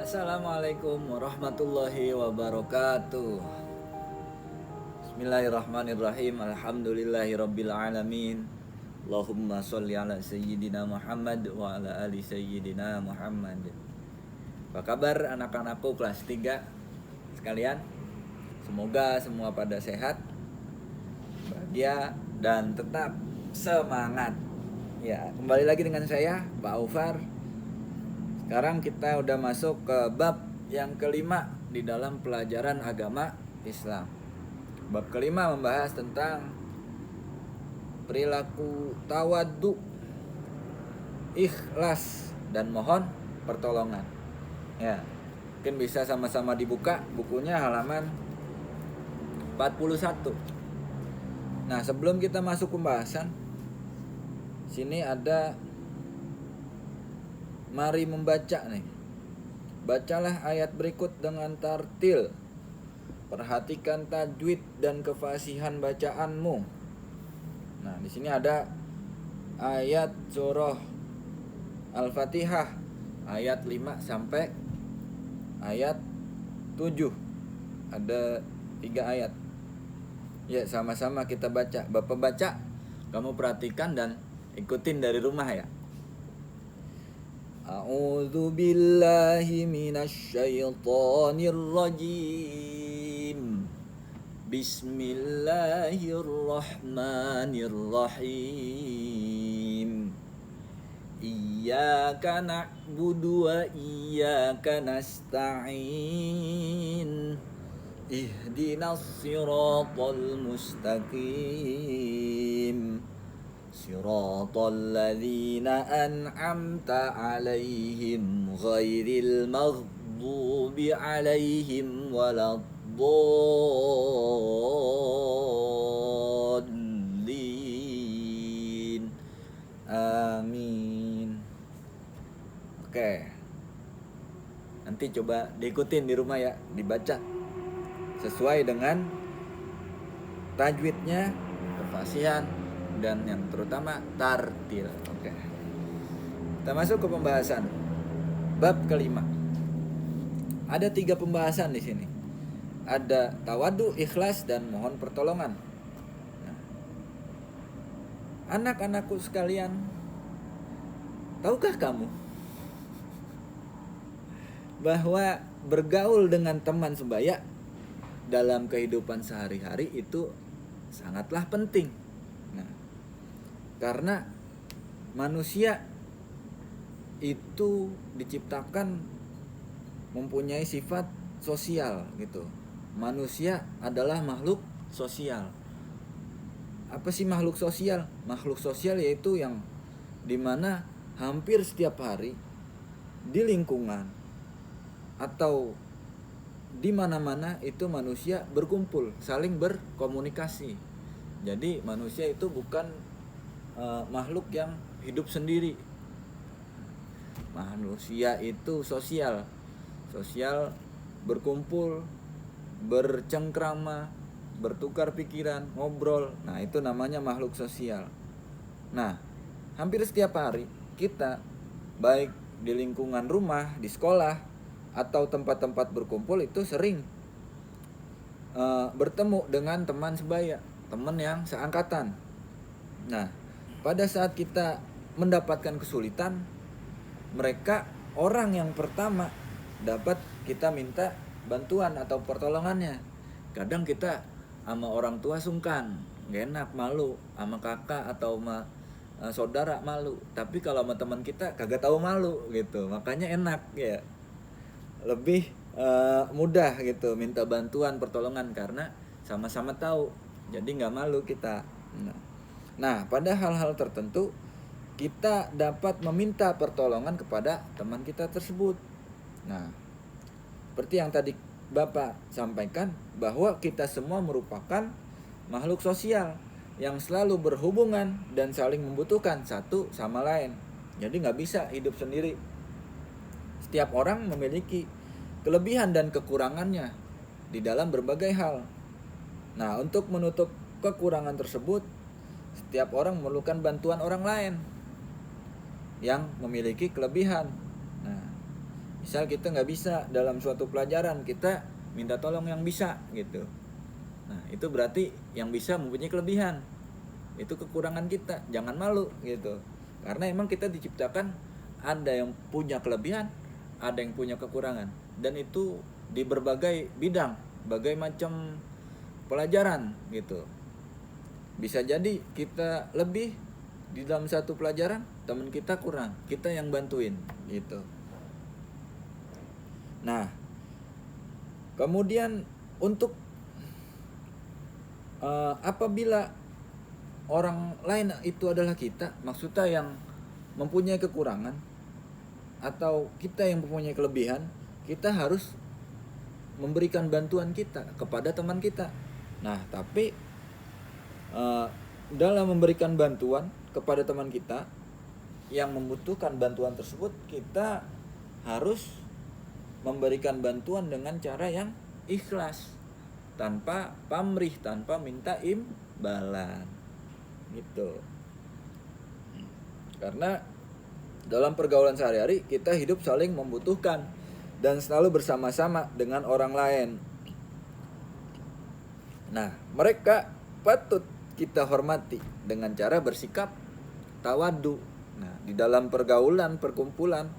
Assalamualaikum warahmatullahi wabarakatuh. Bismillahirrahmanirrahim. Alhamdulillahirabbil alamin. Allahumma sholli ala sayyidina Muhammad wa ala ali sayyidina Muhammad. Apa kabar anak-anakku kelas 3 sekalian? Semoga semua pada sehat, bahagia dan tetap semangat. Ya, kembali lagi dengan saya Pak Aufar. Sekarang kita udah masuk ke bab yang kelima di dalam pelajaran agama Islam. Bab kelima membahas tentang perilaku tawadhu, ikhlas dan mohon pertolongan. Ya, mungkin bisa sama-sama dibuka bukunya halaman 41. Nah, sebelum kita masuk pembahasan, sini ada mari membaca nih. Bacalah ayat berikut dengan tartil. Perhatikan tajwid dan kefasihan bacaanmu. Nah, di sini ada ayat surah Al-Fatihah ayat 5 sampai ayat 7. Ada 3 ayat. Ya, sama-sama kita baca. Bapak baca, kamu perhatikan dan ikutin dari rumah ya. A'udzu billahi minasy syaithanir rajim. Bismillahirrahmanirrahim. Iyyaka na'budu wa iyyaka nasta'in. Ihdinas siratal mustaqim. Siratal ladzina an'amta 'alaihim ghairil maghdubi 'alaihim waladdallin. Amin. Oke. Nanti coba diikutin di rumah ya, dibaca sesuai dengan tajwidnya, kefasihan dan yang terutama tartil. Oke. Kita masuk ke pembahasan bab kelima. Ada 3 pembahasan di sini. Ada tawadhu, ikhlas dan mohon pertolongan. Nah, anak-anakku sekalian, tahukah kamu bahwa bergaul dengan teman sebaya dalam kehidupan sehari-hari itu sangatlah penting. Nah, karena manusia itu diciptakan mempunyai sifat sosial gitu. Manusia adalah makhluk sosial. Apa sih makhluk sosial? Makhluk sosial yaitu yang dimana hampir setiap hari di lingkungan atau di mana-mana itu manusia berkumpul, saling berkomunikasi. Jadi manusia itu bukan makhluk yang hidup sendiri. Manusia itu sosial, berkumpul, bercengkrama, bertukar pikiran, ngobrol. Nah, itu namanya makhluk sosial. Nah, hampir setiap hari kita baik di lingkungan rumah, di sekolah atau tempat-tempat berkumpul itu sering bertemu dengan teman sebaya, teman yang seangkatan. Nah, pada saat kita mendapatkan kesulitan, mereka orang yang pertama dapat kita minta bantuan atau pertolongannya. Kadang kita sama orang tua sungkan, gak enak, malu, sama kakak atau sama saudara malu. Tapi kalau sama teman kita kagak tahu malu gitu, makanya enak ya. Lebih mudah gitu minta bantuan pertolongan karena sama-sama tahu, jadi nggak malu kita. Nah, pada hal-hal tertentu kita dapat meminta pertolongan kepada teman kita tersebut. Nah, seperti yang tadi Bapak sampaikan bahwa kita semua merupakan makhluk sosial yang selalu berhubungan dan saling membutuhkan satu sama lain. Jadi nggak bisa hidup sendiri. Setiap orang memiliki kelebihan dan kekurangannya di dalam berbagai hal. Nah, untuk menutup kekurangan tersebut, setiap orang memerlukan bantuan orang lain yang memiliki kelebihan. Nah, Misal kita nggak bisa dalam suatu pelajaran, kita minta tolong yang bisa gitu. Nah itu berarti yang bisa mempunyai kelebihan, itu kekurangan kita, jangan malu gitu. Karena emang kita diciptakan ada yang punya kelebihan, ada yang punya kekurangan, dan itu di berbagai bidang, berbagai macam pelajaran gitu. Bisa jadi kita lebih di dalam satu pelajaran, teman kita kurang, kita yang bantuin gitu. Nah, kemudian untuk apabila orang lain itu adalah kita, maksudnya yang mempunyai kekurangan atau kita yang mempunyai kelebihan, kita harus memberikan bantuan kita kepada teman kita. Nah, tapi dalam memberikan bantuan kepada teman kita yang membutuhkan bantuan tersebut, kita harus memberikan bantuan dengan cara yang ikhlas, tanpa pamrih, tanpa minta imbalan gitu. Karena dalam pergaulan sehari-hari kita hidup saling membutuhkan dan selalu bersama-sama dengan orang lain. Nah, mereka patut kita hormati dengan cara bersikap tawadu. Nah, di dalam pergaulan, perkumpulan,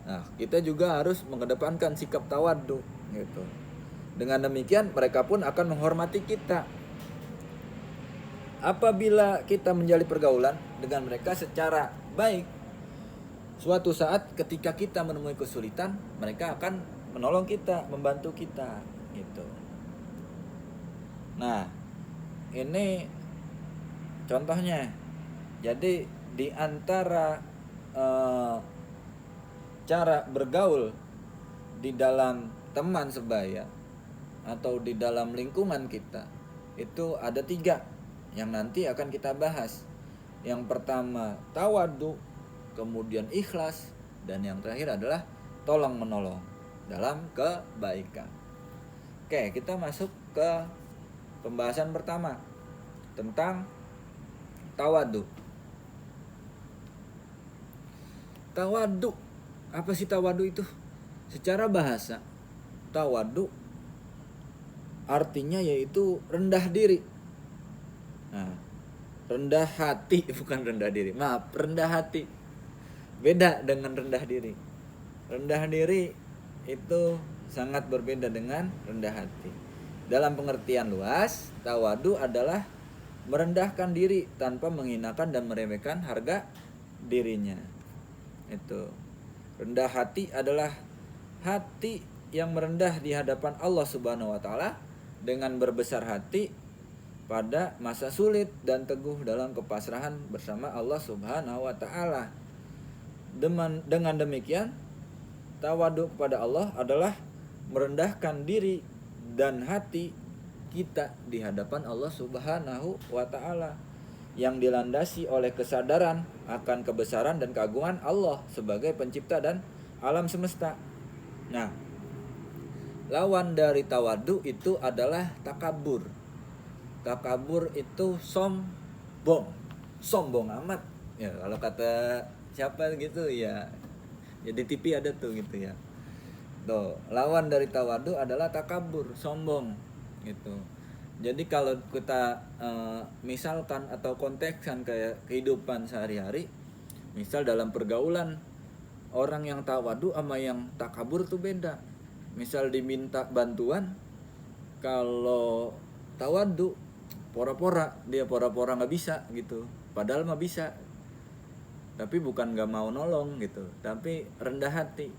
nah, kita juga harus mengedepankan sikap tawadu gitu. Dengan demikian mereka pun akan menghormati kita. Apabila kita menjalin pergaulan dengan mereka secara baik, suatu saat ketika kita menemui kesulitan, mereka akan menolong kita, membantu kita gitu. Nah, ini contohnya. Jadi di antara cara bergaul di dalam teman sebaya atau di dalam lingkungan kita, itu ada 3 yang nanti akan kita bahas. Yang pertama tawadu, kemudian ikhlas, dan yang terakhir adalah tolong menolong dalam kebaikan. Oke, kita masuk ke pembahasan pertama tentang tawadu. Tawadu, apa sih tawadu itu? Secara bahasa, tawadu artinya yaitu rendah diri. Nah, rendah hati, bukan rendah diri. Maaf, rendah hati. Beda dengan rendah diri. Rendah diri itu sangat berbeda dengan rendah hati. Dalam pengertian luas, tawadu adalah merendahkan diri tanpa menghinakan dan meremehkan harga dirinya. Itu. Rendah hati adalah hati yang merendah di hadapan Allah Subhanahu wa taala dengan berbesar hati pada masa sulit dan teguh dalam kepasrahan bersama Allah Subhanahu wa taala. Dengan demikian, tawadu kepada Allah adalah merendahkan diri dan hati kita di hadapan Allah Subhanahu wa taala yang dilandasi oleh kesadaran akan kebesaran dan keagungan Allah sebagai pencipta dan alam semesta. Nah, lawan dari tawadu itu adalah takabur. Takabur itu sombong amat ya, kalau kata siapa gitu ya, di TV ada tuh gitu ya. Tuh, lawan dari tawadu adalah takabur, sombong gitu. Jadi kalau kita misalkan atau kontekskan kayak kehidupan sehari-hari, misal dalam pergaulan, orang yang tawadu sama yang takabur tuh beda. Misal diminta bantuan, kalau tawadu pora-pora nggak bisa gitu, padahal mah bisa, tapi bukan nggak mau nolong gitu, tapi rendah hati,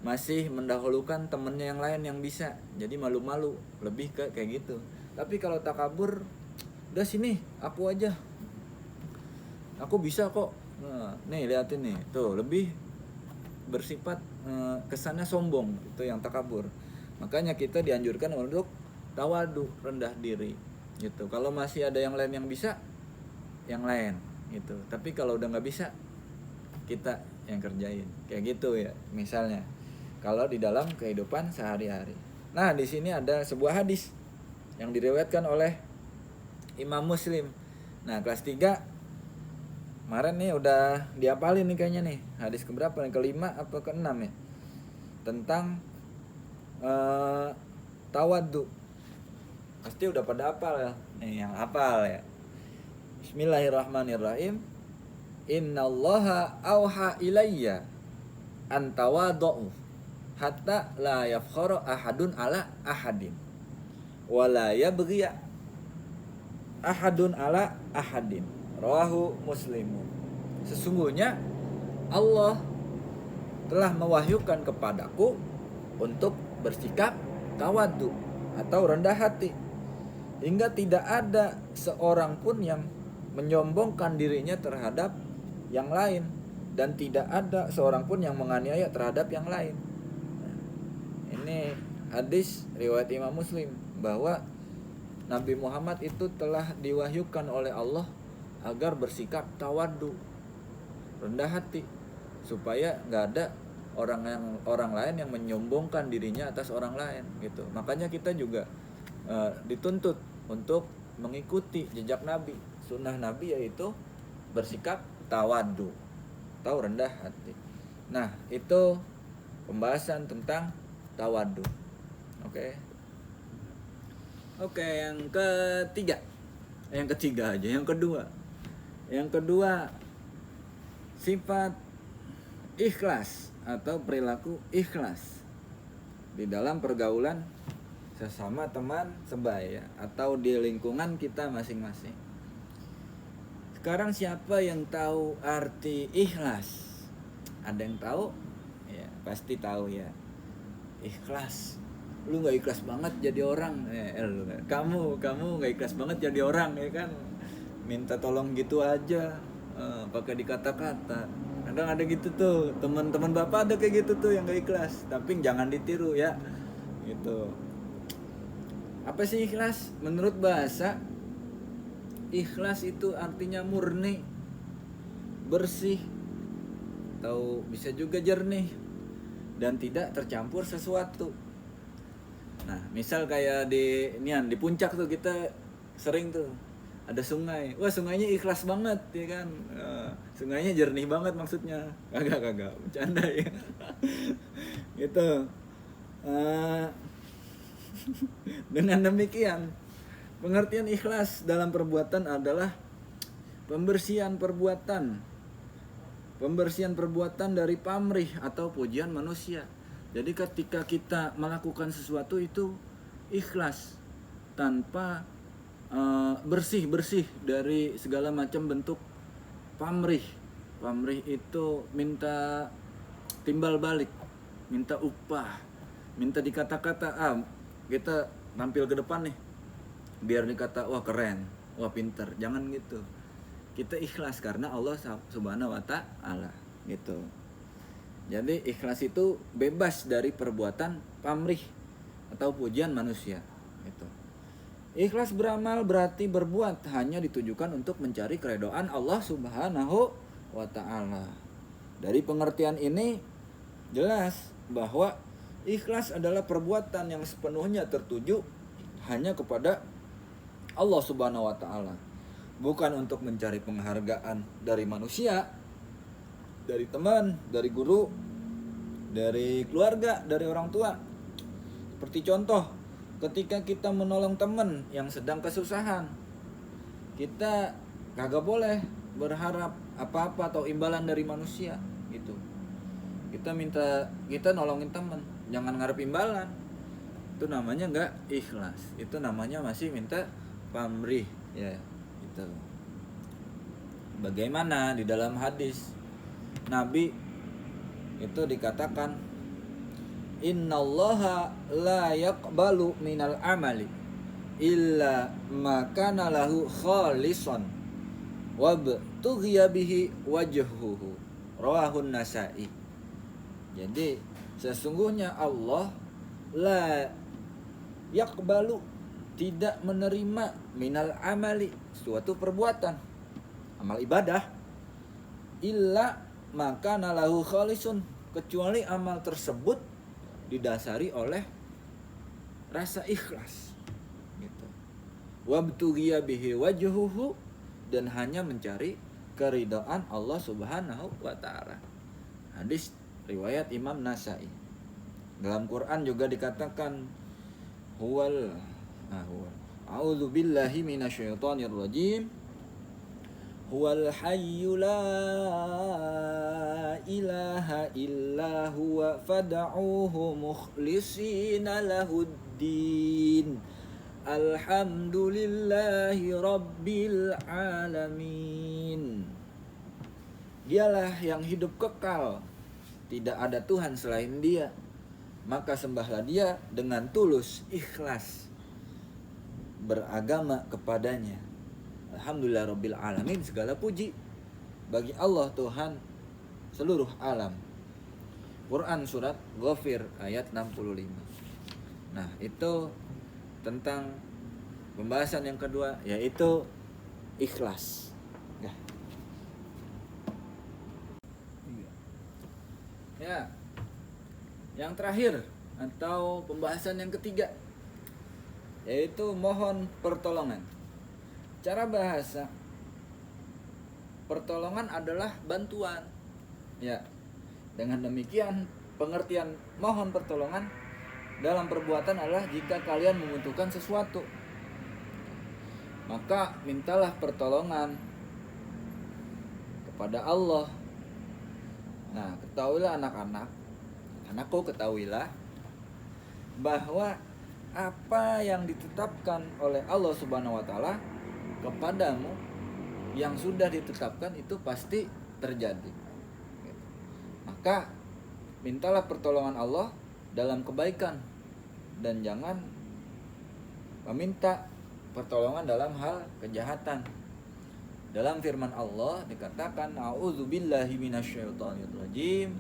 masih mendahulukan temennya yang lain yang bisa, jadi malu-malu, lebih ke kayak gitu. Tapi kalau takabur, udah sini aku aja, aku bisa kok, nah, nih liatin nih, tuh lebih bersifat kesannya sombong, itu yang takabur. Makanya kita dianjurkan untuk tawadu, rendah diri gitu. Kalau masih ada yang lain yang bisa, yang lain gitu. Tapi kalau udah nggak bisa, kita yang kerjain kayak gitu ya, misalnya kalau di dalam kehidupan sehari-hari. Nah, di sini ada sebuah hadis yang diriwayatkan oleh Imam Muslim. Nah, kelas 3 kemarin nih udah dihafalin nih kayaknya nih. Hadis keberapa nih? Ke-5 apa ke-6 ya? tentang tawaddu. Pasti udah pada hafal ya. Yang hafal ya. Bismillahirrahmanirrahim. Innallaha auha ilayya an tawaddu hatta la yafkhara ahadun ala ahadin wa la yabghi ahadun ala ahadin. Rawahu Muslimun. Sesungguhnya Allah telah mewahyukan kepadaku untuk bersikap tawaddu atau rendah hati, hingga tidak ada seorang pun yang menyombongkan dirinya terhadap yang lain, dan tidak ada seorang pun yang menganiaya terhadap yang lain. Ini hadis riwayat Imam Muslim, bahwa Nabi Muhammad itu telah diwahyukan oleh Allah agar bersikap tawaddu, rendah hati, supaya nggak ada orang lain yang menyombongkan dirinya atas orang lain gitu. Makanya kita juga dituntut untuk mengikuti jejak Nabi, sunnah Nabi, yaitu bersikap tawaddu atau rendah hati. Nah, itu pembahasan tentang tawaddu. Oke, yang kedua, sifat ikhlas atau perilaku ikhlas di dalam pergaulan sesama teman sebaya atau di lingkungan kita masing-masing. Sekarang siapa yang tahu arti ikhlas? Ada yang tahu? Ya, pasti tahu ya. Ikhlas. Lu nggak ikhlas banget jadi orang. Kamu nggak ikhlas banget jadi orang, ya kan? Minta tolong gitu aja, pakai dikata-kata. Kadang ada gitu tuh, teman-teman bapak ada kayak gitu tuh yang gak ikhlas. Tapi jangan ditiru ya, gitu. Apa sih ikhlas? Menurut bahasa, ikhlas itu artinya murni, bersih, atau bisa juga jernih, dan tidak tercampur sesuatu. Nah, misal kayak di puncak tuh kita sering tuh ada sungai. Wah, sungainya ikhlas banget ya kan. Sungainya jernih banget maksudnya. Kagak bercanda ya. Gitu. Dengan demikian, pengertian ikhlas dalam perbuatan adalah pembersihan perbuatan dari pamrih atau pujian manusia. Jadi ketika kita melakukan sesuatu itu ikhlas, tanpa bersih dari segala macam bentuk pamrih. Pamrih itu minta timbal balik, minta upah, minta dikata-kata, kita tampil ke depan nih biar dikata wah keren, wah pinter. Jangan gitu. Kita ikhlas karena Allah Subhanahu wa Ta'ala gitu. Jadi ikhlas itu bebas dari perbuatan pamrih atau pujian manusia gitu. Ikhlas beramal berarti berbuat hanya ditujukan untuk mencari keridhaan Allah Subhanahu wa Ta'ala. Dari pengertian ini jelas bahwa ikhlas adalah perbuatan yang sepenuhnya tertuju hanya kepada Allah Subhanahu wa Ta'ala, bukan untuk mencari penghargaan dari manusia, dari teman, dari guru, dari keluarga, dari orang tua. Seperti contoh, ketika kita menolong teman yang sedang kesusahan, kita kagak boleh berharap apa-apa atau imbalan dari manusia gitu. Kita nolongin teman, jangan ngarep imbalan. Itu namanya enggak ikhlas. Itu namanya masih minta pamrih ya gitu. Bagaimana di dalam hadis Nabi itu dikatakan, innallaha la yaqbalu minal amali illa ma kana lahu khalisan wa btughiya bihi wajhuhu. Rawahun Nasa'i. Jadi sesungguhnya Allah la yaqbalu, tidak menerima, minal amali, suatu perbuatan, amal ibadah, illa maka nalahu khalisun, kecuali amal tersebut didasari oleh rasa ikhlas gitu. Wabtughiya bihi wajhuhu, dan hanya mencari keridhaan Allah Subhanahu wa Ta'ala. Hadis riwayat Imam Nasa'i. Dalam Quran juga dikatakan huwal a'udzu billahi minasyaitonir rajim. Huwal hayyu la ilaha illa huwa fad'uhu mukhlishina lahuddin. Alhamdulillahi rabbil alamin. Dialah yang hidup kekal, tidak ada Tuhan selain Dia. Maka sembahlah Dia dengan tulus, ikhlas, beragama kepadanya. Alhamdulillah rabbil alamin, segala puji bagi Allah Tuhan seluruh alam. Quran surat Ghafir ayat 65. Nah, itu tentang pembahasan yang kedua, yaitu ikhlas. Ya. Yang terakhir atau pembahasan yang ketiga, yaitu mohon pertolongan. Cara bahasa, pertolongan adalah bantuan. Ya. Dengan demikian, pengertian mohon pertolongan dalam perbuatan adalah jika kalian membutuhkan sesuatu, maka mintalah pertolongan kepada Allah. Nah, ketahuilah anakku ketahuilah bahwa apa yang ditetapkan oleh Allah Subhanahu wa taala kepadamu, yang sudah ditetapkan itu pasti terjadi. Maka mintalah pertolongan Allah dalam kebaikan dan jangan meminta pertolongan dalam hal kejahatan. Dalam firman Allah dikatakan a'udzubillahi minasyaitonir rajim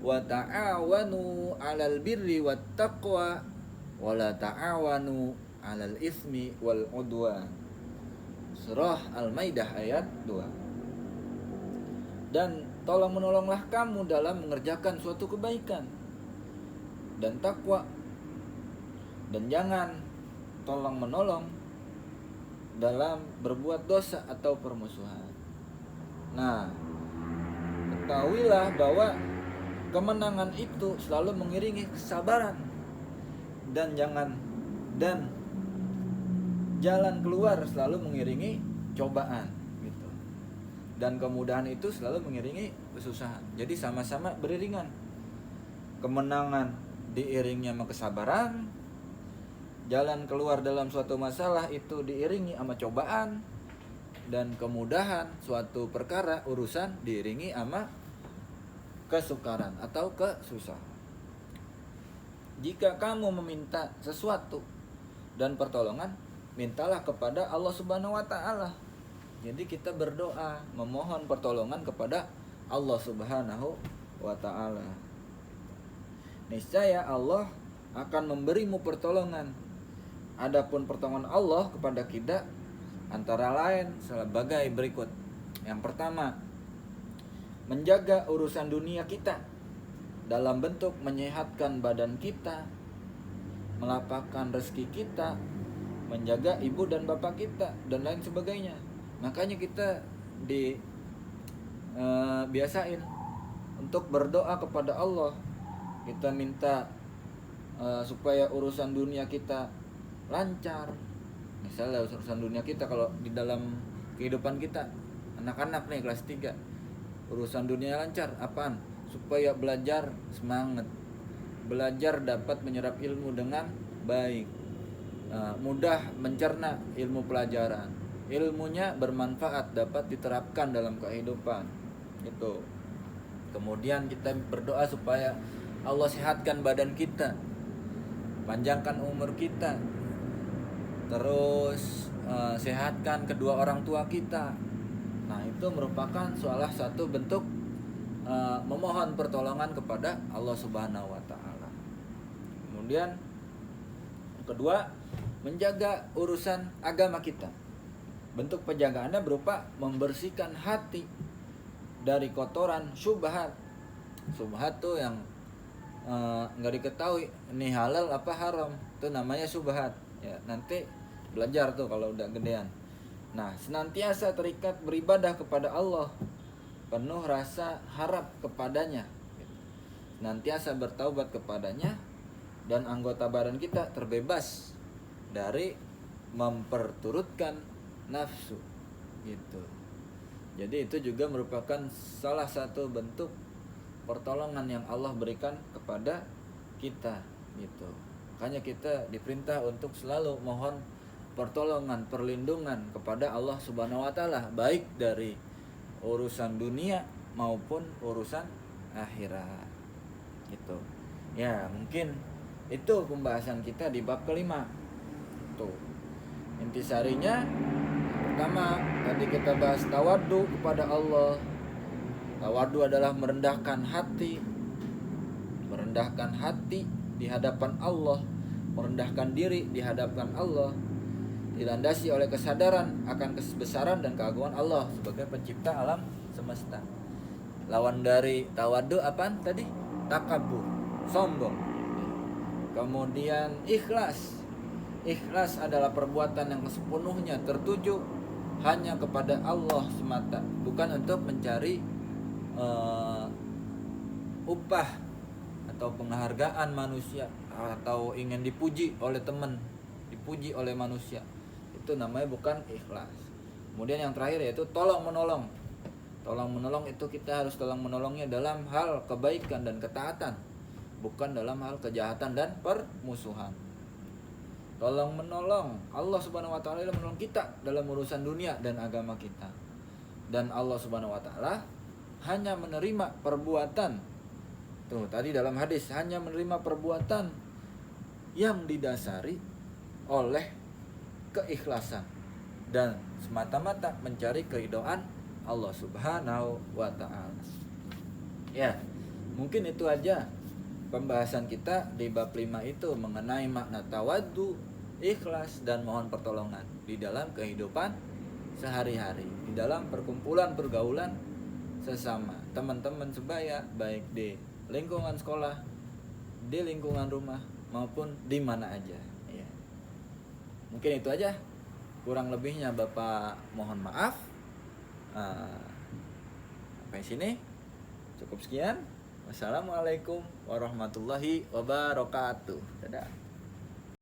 wa ta'awanu 'alal birri wat taqwa wa la ta'awanu 'alal ismi wal 'udwan. Surah Al-Maidah ayat 2. Dan tolong menolonglah kamu dalam mengerjakan suatu kebaikan dan takwa, dan jangan tolong menolong dalam berbuat dosa atau permusuhan. Nah, ketahuilah bahwa kemenangan itu selalu mengiringi kesabaran, dan jalan keluar selalu mengiringi cobaan gitu. Dan kemudahan itu selalu mengiringi kesusahan. Jadi sama-sama beriringan. Kemenangan diiringi sama kesabaran, jalan keluar dalam suatu masalah itu diiringi sama cobaan, dan kemudahan suatu perkara urusan diiringi sama kesukaran atau kesusahan. Jika kamu meminta sesuatu dan pertolongan, mintalah kepada Allah Subhanahu wa taala. Jadi kita berdoa memohon pertolongan kepada Allah Subhanahu wa taala. Niscaya Allah akan memberimu pertolongan. Adapun pertolongan Allah kepada kita antara lain sebagai berikut. Yang pertama, menjaga urusan dunia kita dalam bentuk menyehatkan badan kita, melapangkan rezeki kita, menjaga ibu dan bapak kita, dan lain sebagainya. Makanya kita biasain untuk berdoa kepada Allah. Kita minta supaya urusan dunia kita lancar. Misalnya urusan dunia kita, kalau di dalam kehidupan kita, anak-anak nih kelas 3, urusan dunia lancar apaan? Supaya belajar semangat, belajar dapat menyerap ilmu dengan baik, mudah mencerna ilmu pelajaran, ilmunya bermanfaat, dapat diterapkan dalam kehidupan itu. Kemudian kita berdoa supaya Allah sehatkan badan kita, panjangkan umur kita, terus sehatkan kedua orang tua kita. Nah, itu merupakan salah satu bentuk memohon pertolongan kepada Allah Subhanahu wa taala. Kemudian yang kedua, menjaga urusan agama kita. Bentuk penjagaannya berupa membersihkan hati dari kotoran syubhat. Syubhat tuh yang nggak diketahui ini halal apa haram, itu namanya syubhat. Ya, nanti belajar tuh kalau udah gedean. Nah, senantiasa terikat beribadah kepada Allah, penuh rasa harap kepadanya. senantiasa bertaubat kepadanya, dan anggota badan kita terbebas dari memperturutkan nafsu gitu. Jadi itu juga merupakan salah satu bentuk pertolongan yang Allah berikan kepada kita gitu. Makanya kita diperintah untuk selalu mohon pertolongan, perlindungan kepada Allah Subhanahu wa taala, baik dari urusan dunia maupun urusan akhirat. Gitu. Ya, mungkin itu pembahasan kita di bab kelima. Tuh. Intisarinya pertama tadi kita bahas tawadhu kepada Allah. Tawadhu adalah merendahkan hati di hadapan Allah, merendahkan diri di hadapan Allah, dilandasi oleh kesadaran akan kebesaran dan keagungan Allah sebagai pencipta alam semesta. Lawan dari tawadhu apaan tadi? Takabur, sombong. Kemudian ikhlas. Ikhlas adalah perbuatan yang sepenuhnya tertuju hanya kepada Allah semata, bukan untuk mencari upah atau penghargaan manusia, atau ingin dipuji oleh teman, dipuji oleh manusia. Itu namanya bukan ikhlas. Kemudian yang terakhir yaitu tolong menolong. Tolong menolong itu kita harus tolong menolongnya dalam hal kebaikan dan ketaatan, bukan dalam hal kejahatan dan permusuhan. Tolong menolong, Allah Subhanahu wa taala menolong kita dalam urusan dunia dan agama kita. Dan Allah Subhanahu wa taala hanya menerima perbuatan. Tuh, tadi dalam hadis hanya menerima perbuatan yang didasari oleh keikhlasan dan semata-mata mencari keridhaan Allah Subhanahu wa taala. Ya, mungkin itu aja pembahasan kita di bab 5 itu mengenai makna tawadhu, ikhlas, dan mohon pertolongan di dalam kehidupan sehari-hari, di dalam perkumpulan pergaulan sesama teman-teman sebaya, baik di lingkungan sekolah, di lingkungan rumah, maupun di mana aja ya. Mungkin itu aja, kurang lebihnya Bapak mohon maaf. Sampai sini cukup sekian. Wassalamualaikum warahmatullahi wabarakatuh. Dadah.